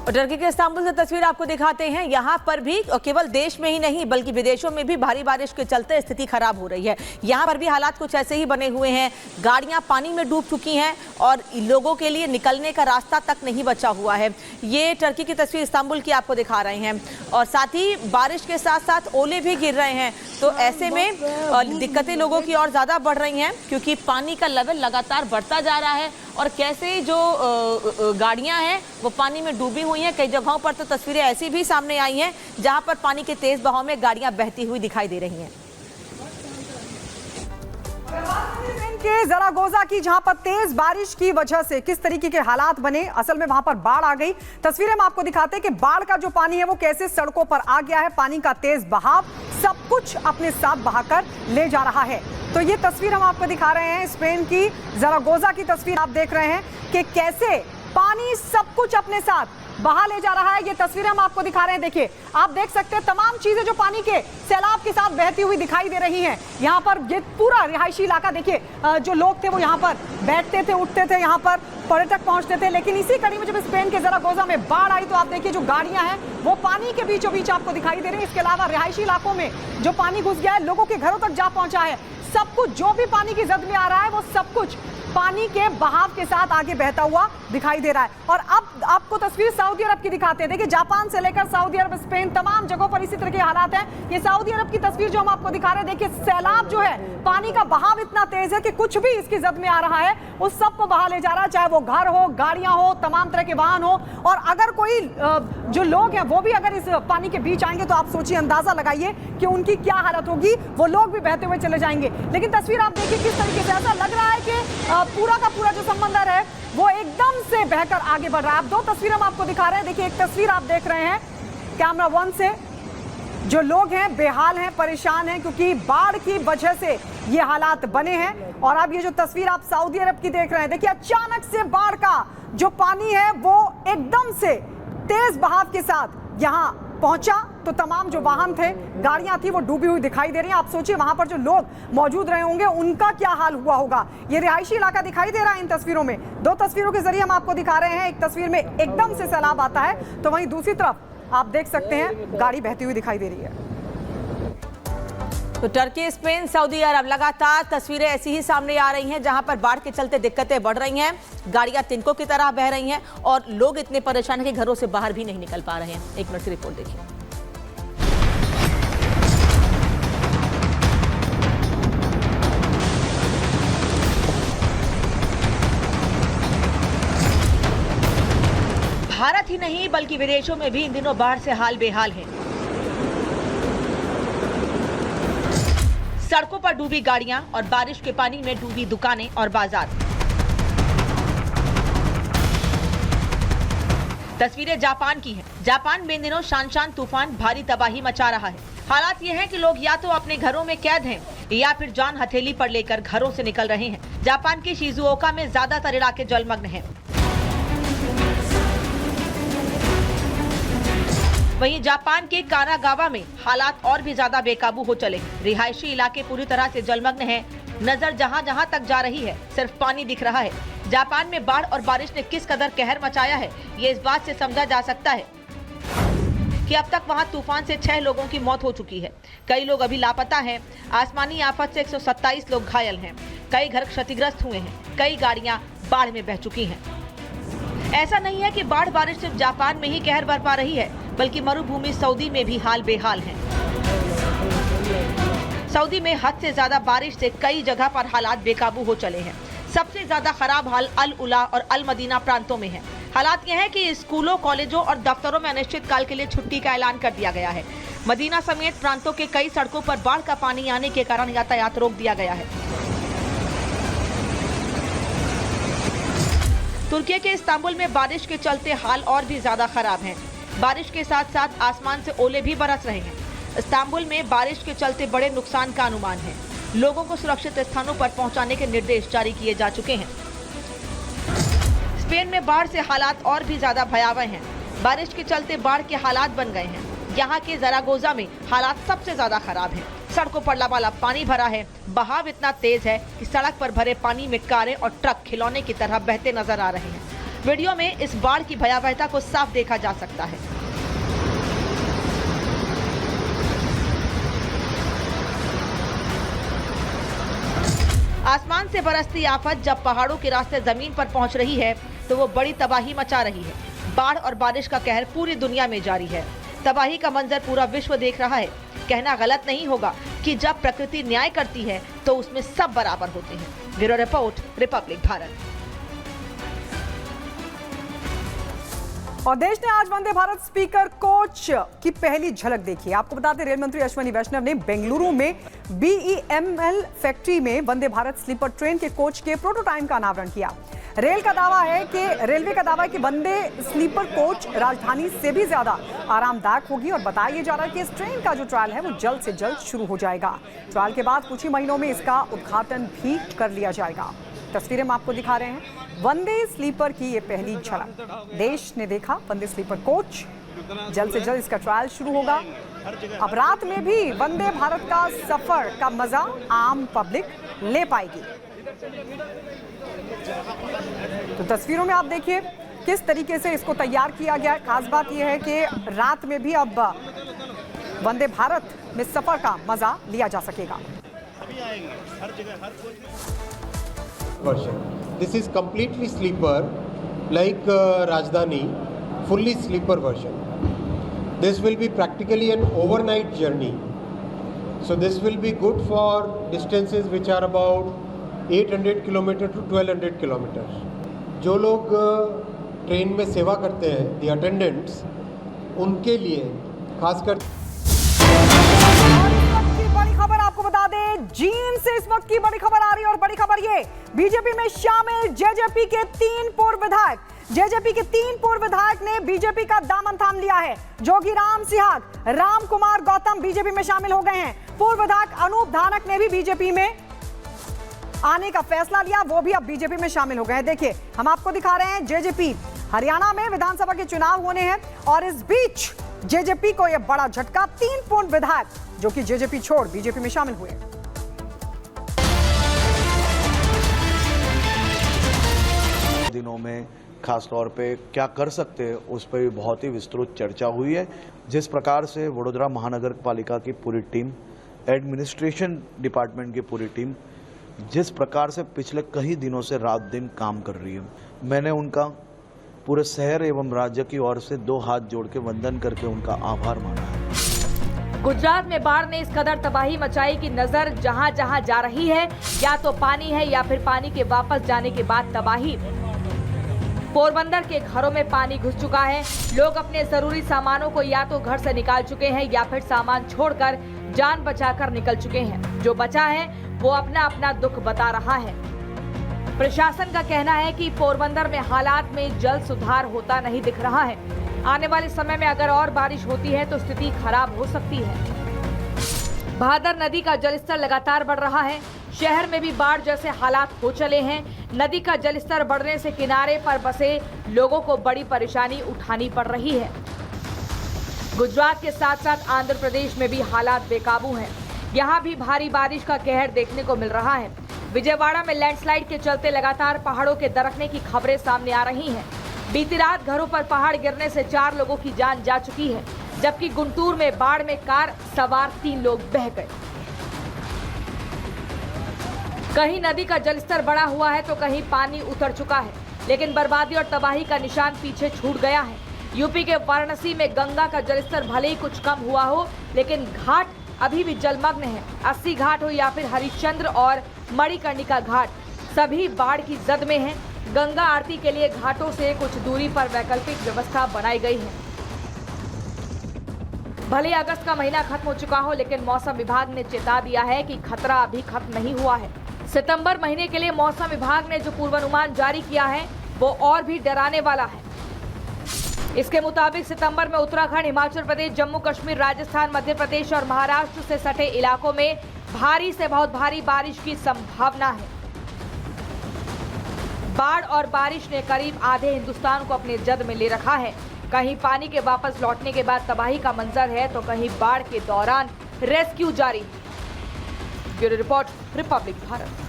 और टर्की के इस्तांबुल से तस्वीर आपको दिखाते हैं। यहाँ पर भी केवल देश में ही नहीं बल्कि विदेशों में भी भारी बारिश के चलते स्थिति खराब हो रही है। यहाँ पर भी हालात कुछ ऐसे ही बने हुए हैं। गाड़ियाँ पानी में डूब चुकी हैं और लोगों के लिए निकलने का रास्ता तक नहीं बचा हुआ है। ये टर्की की तस्वीर इस्तांबुल की आपको दिखा रहे हैं और साथ ही बारिश के साथ साथ ओले भी गिर रहे हैं। तो ऐसे में दिक्कतें लोगों की और ज़्यादा बढ़ रही हैं क्योंकि पानी का लेवल लगातार बढ़ता जा रहा है और कैसे जो गाड़ियां हैं वो पानी में डूबी हुई हैं। कई जगहों पर तो तस्वीरें ऐसी भी सामने आई हैं जहां पर पानी के तेज बहाव में गाड़ियां बहती हुई दिखाई दे रही हैं। के ज़रागोज़ा की जहां पर तेज बारिश की वजह से किस तरीके के हालात बने, असल में वहां पर बाढ़ आ गई। तस्वीरें हम आपको दिखाते हैं कि बाढ़ का जो पानी है वो कैसे सड़कों पर आ गया है। पानी का तेज बहाव सब कुछ अपने साथ बहाकर ले जा रहा है। तो ये तस्वीर हम आपको दिखा रहे हैं, स्पेन की ज़रागोज़ा की तस्वीर आप देख रहे हैं कि कैसे पानी सब कुछ अपने साथ बहा ले जा रहा है। ये तस्वीरें हम आपको दिखा रहे हैं। देखिए, आप देख सकते हैं तमाम चीजें जो पानी के सैलाब के साथ बहती हुई दिखाई दे रही हैं। यहाँ पर ये पूरा रिहायशी इलाका देखिए, जो लोग थे वो यहाँ पर बैठते थे, उठते थे, यहाँ पर पर्यटक पहुंचते थे। लेकिन इसी कड़ी में जब स्पेन के ज़रागोज़ा में बाढ़ आई तो आप देखिए जो गाड़ियां हैं वो पानी के बीचों बीच आपको दिखाई दे रही है। इसके अलावा रिहायशी इलाकों में जो पानी घुस गया है, लोगों के घरों तक जा पहुंचा है। सब कुछ जो भी पानी की जद में आ रहा है वो सब कुछ पानी के बहाव के साथ आगे बहता हुआ दिखाई दे रहा है। और अब आपको तस्वीर सऊदी अरब की दिखाते हैं। देखिए, जापान से लेकर सऊदी अरब, स्पेन, तमाम जगहों पर इसी तरह के हालात हैं। ये सऊदी अरब की तस्वीर जो हम आपको दिखा रहे हैं, देखिए सैलाब जो है, पानी का बहाव इतना तेज है कि कुछ भी इसकी जद में आ रहा है उस सबको बहा ले जा रहा है, चाहे वो घर हो, गाड़ियां हो, तमाम तरह के वाहन हो। और अगर कोई जो लोग हैं वो भी अगर इस पानी के बीच आएंगे तो आप सोचिए, अंदाजा लगाइए कि उनकी क्या हालत होगी। वो लोग भी बहते हुए चले जाएंगे। लेकिन तस्वीर आप देखिए किस तरीके से, ऐसा लग रहा है कि पूरा का पूरा जो समंदर है वो एकदम से बहकर आगे बढ़ रहा है। अब दो तस्वीर हम आपको दिखा रहे हैं। देखिए, एक तस्वीर आप देख रहे हैं कैमरा 1 से, जो लोग हैं बेहाल हैं, परेशान हैं क्योंकि बाढ़ की वजह से ये हालात बने हैं। और अब ये जो तस्वीर आप सऊदी अरब की देख रहे हैं, देखिए अचानक से बाढ़ का जो पानी है वो एकदम से तेज बहाव के साथ यहाँ पहुंचा तो तमाम जो वाहन थे, गाड़ियां थी, वो डूबी हुई दिखाई दे रही हैं। आप सोचिए वहां पर जो लोग मौजूद रहे होंगे उनका क्या हाल हुआ होगा। ये रिहायशी इलाका दिखाई दे रहा है इन तस्वीरों में। दो तस्वीरों के जरिए हम आपको दिखा रहे हैं। एक तस्वीर में एकदम से सैलाब आता है तो वहीं दूसरी तरफ आप देख सकते हैं गाड़ी बहती हुई दिखाई दे रही है। तो टर्की, स्पेन, सऊदी अरब लगातार तस्वीरें ऐसी ही सामने आ रही हैं जहां पर बाढ़ के चलते दिक्कतें बढ़ रही हैं। गाड़ियां तिनकों की तरह बह रही हैं और लोग इतने परेशान हैं कि घरों से बाहर भी नहीं निकल पा रहे हैं। एक मिनट की रिपोर्ट देखिए। भारत ही नहीं बल्कि विदेशों में भी इन दिनों बाढ़ से हाल बेहाल है। सड़कों पर डूबी गाड़ियां और बारिश के पानी में डूबी दुकानें और बाजार। तस्वीरें जापान की हैं। जापान में इन दिनों शानशान तूफान भारी तबाही मचा रहा है। हालात ये हैं कि लोग या तो अपने घरों में कैद हैं या फिर जान हथेली पर लेकर घरों से निकल रहे हैं। जापान के शिजुओका में ज्यादातर इलाके जलमग्न हैं। वहीं जापान के कानागावा में हालात और भी ज्यादा बेकाबू हो चले। रिहायशी इलाके पूरी तरह से जलमग्न हैं। नजर जहां जहां तक जा रही है सिर्फ पानी दिख रहा है। जापान में बाढ़ और बारिश ने किस कदर कहर मचाया है ये इस बात से समझा जा सकता है कि अब तक वहां तूफान से 6 लोगों की मौत हो चुकी है। कई लोग अभी लापता हैं। आसमानी आफत से 127 लोग घायल हैं। कई घर क्षतिग्रस्त हुए हैं। कई गाड़ियां बाढ़ में बह चुकी हैं। ऐसा नहीं है कि बाढ़ बारिश सिर्फ जापान में ही कहर बरपा रही है, बल्कि मरुभूमि सऊदी में भी हाल बेहाल है। सऊदी में हद से ज्यादा बारिश से कई जगह पर हालात बेकाबू हो चले हैं। सबसे ज्यादा खराब हाल अल उला और अल मदीना प्रांतों में है। हालात यह है कि स्कूलों, कॉलेजों और दफ्तरों में अनिश्चितकाल के लिए छुट्टी का ऐलान कर दिया गया है। मदीना समेत प्रांतों के कई सड़कों पर बाढ़ का पानी आने के कारण यातायात रोक दिया गया है। तुर्की के इस्तांबुल में बारिश के चलते हाल और भी ज्यादा खराब हैं। बारिश के साथ साथ आसमान से ओले भी बरस रहे हैं। इस्तांबुल में बारिश के चलते बड़े नुकसान का अनुमान है। लोगों को सुरक्षित स्थानों पर पहुंचाने के निर्देश जारी किए जा चुके हैं। स्पेन में बाढ़ से हालात और भी ज्यादा भयावह हैं। बारिश के चलते बाढ़ के हालात बन गए हैं। यहाँ के ज़रागोज़ा में हालात सबसे ज्यादा खराब हैं। सड़कों पर लबालब पानी भरा है। बहाव इतना तेज है कि सड़क पर भरे पानी में कारें और ट्रक खिलौने की तरह बहते नजर आ रहे हैं। वीडियो में इस बाढ़ की भयावहता को साफ देखा जा सकता है। आसमान से बरसती आफत जब पहाड़ों के रास्ते जमीन पर पहुंच रही है तो वो बड़ी तबाही मचा रही है। बाढ़ और बारिश का कहर पूरी दुनिया में जारी है। तबाही का मंजर पूरा विश्व देख रहा है। कहना गलत नहीं होगा कि जब प्रकृति न्याय करती है तो उसमें सब बराबर होते हैं। Bureau report, Republic Bharat. और देश ने आज वंदे भारत स्लीपर कोच की पहली झलक देखी। आपको बता दें, रेल मंत्री अश्विनी वैष्णव ने बेंगलुरु में BEML फैक्ट्री में वंदे भारत स्लीपर ट्रेन के कोच के प्रोटोटाइप का अनावरण किया। रेलवे का दावा है कि वंदे स्लीपर कोच राजधानी से भी ज्यादा आरामदायक होगी और बताया ये जा रहा है कि इस ट्रेन का जो ट्रायल है वो जल्द से जल्द शुरू हो जाएगा। ट्रायल के बाद कुछ ही महीनों में इसका उद्घाटन भी कर लिया जाएगा। तस्वीरें हम आपको दिखा रहे हैं वंदे स्लीपर की ये पहली झलक। देश ने देखा वंदे स्लीपर कोच, जल्द से जल्द इसका ट्रायल शुरू होगा। अब रात में भी वंदे भारत का सफर का मजा आम पब्लिक ले पाएगी। तो तस्वीरों में आप देखिए किस तरीके से इसको तैयार किया गया है। खास बात यह है कि रात में भी अब वंदे भारत में सफर का मजा लिया जा सकेगा। This is completely sleeper, like Rajdhani, fully sleeper version. This will be practically an overnight journey. So this will be good for distances which are about 800 km to 1200 km. जो लोग ट्रेन में सेवा करते हैं, the attendants, उनके लिए खासकर बड़ी खबर आपको बता दें, जींद से इस वक्त की बड़ी खबर आ रही है और बड़ी खबर ये, बीजेपी में शामिल जेजेपी के 3 पूर्व विधायक ने बीजेपी का दामन थाम लिया है। जोगीराम सिहाग, राम कुमार गौतम बीजेपी में शामिल हो गए हैं। पूर्व विधायक अनूप धानक ने भी बीजेपी में आने का फैसला लिया, वो भी अब बीजेपी में शामिल हो गए हैं। देखिए हम आपको दिखा रहे हैं जेजेपी, हरियाणा में विधानसभा के चुनाव होने हैं और इस बीच जेजेपी को यह बड़ा झटका, 3 पूर्व विधायक जो कि जेजेपी छोड़ बीजेपी में शामिल हुए। दिनों में खास तौर पे क्या कर सकते हैं उस पर भी बहुत ही विस्तृत चर्चा हुई है। जिस प्रकार से वडोदरा महानगर पालिका की पूरी टीम, एडमिनिस्ट्रेशन डिपार्टमेंट की पूरी टीम जिस प्रकार से पिछले कई दिनों से रात दिन काम कर रही है, मैंने उनका पूरे शहर एवं राज्य की ओर से 2 हाथ जोड़ के वंदन करके उनका आभार माना है। गुजरात में बाढ़ ने इस कदर तबाही मचाई कि नजर जहां जहां जा रही है या तो पानी है या फिर पानी के वापस जाने के बाद तबाही। पोरबंदर के घरों में पानी घुस चुका है। लोग अपने जरूरी सामानों को या तो घर से निकाल चुके हैं या फिर सामान छोड़कर जान बचाकर निकल चुके हैं। जो बचा है वो अपना अपना दुख बता रहा है। प्रशासन का कहना है कि पोरबंदर में हालात में जल्द सुधार होता नहीं दिख रहा है। आने वाले समय में अगर और बारिश होती है तो स्थिति खराब हो सकती है। भादर नदी का जलस्तर लगातार बढ़ रहा है। शहर में भी बाढ़ जैसे हालात हो चले हैं। नदी का जलस्तर बढ़ने से किनारे पर बसे लोगों को बड़ी परेशानी उठानी पड़ रही है। गुजरात के साथ साथ आंध्र प्रदेश में भी हालात बेकाबू हैं। यहाँ भी भारी बारिश का कहर देखने को मिल रहा है। विजयवाड़ा में लैंडस्लाइड के चलते लगातार पहाड़ों के दरकने की खबरें सामने आ रही हैं। बीती रात घरों पर पहाड़ गिरने से 4 लोगों की जान जा चुकी है, जबकि गुंटूर में बाढ़ में कार सवार 3 लोग बह गए। कहीं नदी का जलस्तर बढ़ा हुआ है तो कहीं पानी उतर चुका है, लेकिन बर्बादी और तबाही का निशान पीछे छूट गया है। यूपी के वाराणसी में गंगा का जलस्तर भले ही कुछ कम हुआ हो, लेकिन घाट अभी भी जलमग्न है। 80 घाट हो या फिर हरिश्चंद्र और मणिकर्णिका घाट, सभी बाढ़ की जद में हैं। गंगा आरती के लिए घाटों से कुछ दूरी पर वैकल्पिक व्यवस्था बनाई गई है। भले अगस्त का महीना खत्म हो चुका हो, लेकिन मौसम विभाग ने चेता दिया है कि खतरा अभी खत्म नहीं हुआ है। सितंबर महीने के लिए मौसम विभाग ने जो पूर्वानुमान जारी किया है वो और भी डराने वाला है। इसके मुताबिक सितंबर में उत्तराखंड, हिमाचल प्रदेश, जम्मू कश्मीर, राजस्थान, मध्य प्रदेश और महाराष्ट्र से सटे इलाकों में भारी से बहुत भारी बारिश की संभावना है। बाढ़ और बारिश ने करीब आधे हिंदुस्तान को अपने जद में ले रखा है। कहीं पानी के वापस लौटने के बाद तबाही का मंजर है तो कहीं बाढ़ के दौरान रेस्क्यू जारी। Bureau report, Republic Bharat.